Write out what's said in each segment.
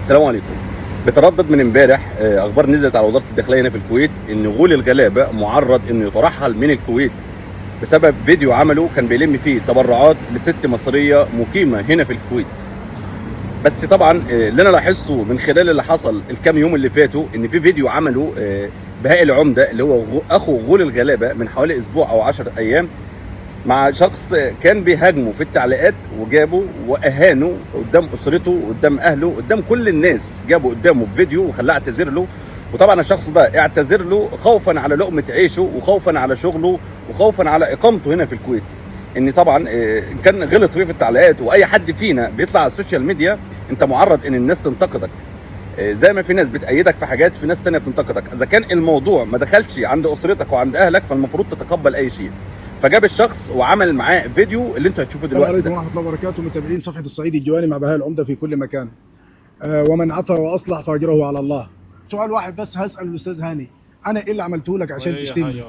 السلام عليكم. بتردد من امبارح اخبار نزلت على وزاره الداخليه هنا في الكويت ان غول الغلابه معرض انه يترحل من الكويت بسبب فيديو عمله كان بيلم فيه تبرعات لست مصريه مقيمه هنا في الكويت. بس طبعا اللي انا لاحظته من خلال اللي حصل الكام يوم اللي فاتوا ان في فيديو عمله بهاء العمده اللي هو اخو غول الغلابه من حوالي اسبوع او 10 ايام مع شخص كان بيهاجمه في التعليقات وجابه واهانه قدام اسرته قدام اهله قدام كل الناس، جابه قدامه في فيديو وخلاه اعتذر له. وطبعا الشخص ده اعتذر له خوفا على لقمه عيشه وخوفا على شغله وخوفا على اقامته هنا في الكويت. ان طبعا ان كان غلط فيه في التعليقات، واي حد فينا بيطلع على السوشيال ميديا انت معرض ان الناس تنتقدك، زي ما في ناس بتأيدك في حاجات في ناس تانية بتنتقدك. اذا كان الموضوع ما دخلش عند اسرتك وعند اهلك فالمفروض تتقبل اي شيء. فجاب الشخص وعمل معاه فيديو اللي انتوا هتشوفوه دلوقتي. السلام عليكم ورحمه الله وبركاته، متابعين صفحه الصعيدي الجواني مع بهاء العمده في كل مكان. ومن عفا واصلح فاجره على الله. سؤال واحد بس هسال الاستاذ هاني، انا ايه اللي عملته لك عشان تشتمني؟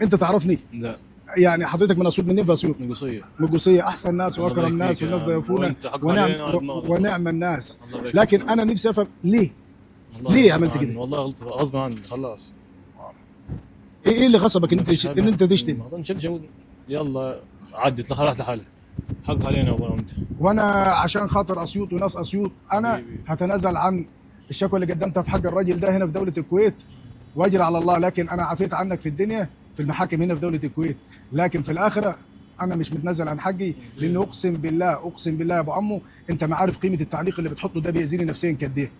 انت تعرفني؟ لا. يعني حضرتك من اسيوط، منين في اسيوط؟ من قصية. من قصية، احسن ناس واكرم ناس والناس ضيفونا ونعم الناس. لكن انا نفسي افهم ليه عملت كده؟ والله غلط غصب عني خلاص. ايه اللي غصبك ان انت تشتم؟ يلا عدت راحت لحالها، حق علينا ابو عمده. وانا عشان خاطر اسيوط وناس اسيوط انا هتنازل عن الشكوى اللي قدمتها في حق الراجل ده هنا في دوله الكويت واجري على الله. لكن انا عفيت عنك في الدنيا في المحاكم هنا في دوله الكويت، لكن في الاخره انا مش متنازل عن حقي، لان اقسم بالله يا ابو عمو انت ما عارف قيمه التعليق اللي بتحطه ده بيأذيني نفسيا قد ايه.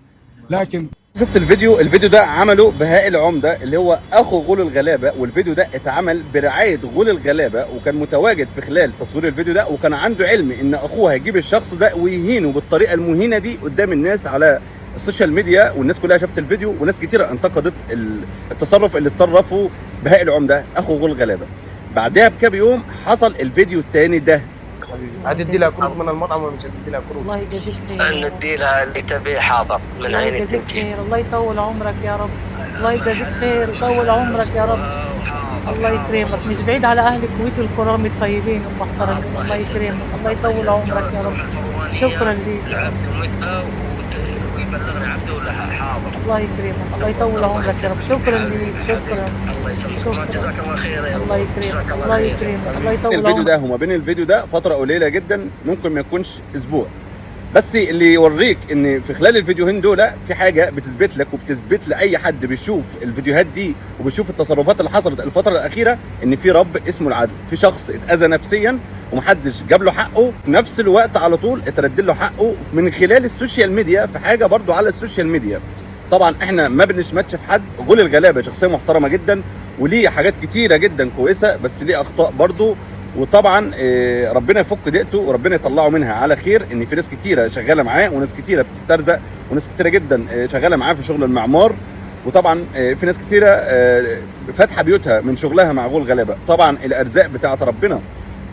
لكن شفت الفيديو ده عمله بهاء العمده اللي هو اخو غول الغلابه، والفيديو ده اتعمل برعايه غول الغلابه، وكان متواجد في خلال تصوير الفيديو ده وكان عنده علم ان اخوه هيجيب الشخص ده ويهينه بالطريقه المهينه دي قدام الناس على السوشيال ميديا. والناس كلها شافت الفيديو وناس كتيره انتقدت التصرف اللي تصرفه بهاء العمده اخو غول الغلابه. بعدها بكام يوم حصل الفيديو الثاني ده. هتدي لها كروت من المطعم ولا مش هتدي لها كروت؟ الله يجازيك خير. ندي لها اللي تبيه حاضر من عين التنتين. الله يطول عمرك يا رب. الله يجازيك خير، يطول عمرك يا رب. الله يكرمك، مش بعيد على اهل الكويت الكرام الطيبين المحترمين. الله يكرمك، الله يطول عمرك يا رب. شكرا ليك. ويبلغني عبده لها حاضر. الله يكرمك، الله يطول عمرك يا رب. شكرا ليك، شكرا. الله يسلمك، جزاك الله خير يا الله يكرمك، الله يكرمك، الله يطول عمرك. الفيديو ده وما بين الفيديو ده فتره قليله جدا، ممكن ما يكونش اسبوع، بس اللي يوريك ان في خلال الفيديوهين دول في حاجه بتثبت لك وبتثبت لاي حد بيشوف الفيديوهات دي وبيشوف التصرفات اللي حصلت الفتره الاخيره ان في رب اسمه العدل. في شخص اتاذى نفسيا ومحدش جاب له حقه، في نفس الوقت على طول اترد له حقه من خلال السوشيال ميديا، في حاجه برضو على السوشيال ميديا. طبعا احنا ما بنشمتش في حد. غول الغلابه شخصيه محترمه جدا وليه حاجات كتيره جدا كويسه، بس ليه اخطاء برضو. وطبعا ربنا يفك ضيقته وربنا يطلعه منها على خير. ان في ناس كتيره شغاله معاه وناس كتيره بتسترزق وناس كتيره جدا شغاله معاه في شغل المعمار. وطبعا في ناس كتيره فاتحه بيوتها من شغلها مع غول غلابه. طبعا الارزاق بتاعت ربنا،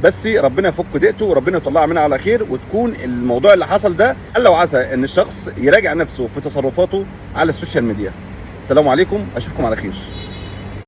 بس ربنا يفك ضيقته وربنا يطلعها منها على خير، وتكون الموضوع اللي حصل ده لو عسى ان الشخص يراجع نفسه في تصرفاته على السوشيال ميديا. السلام عليكم، اشوفكم على خير.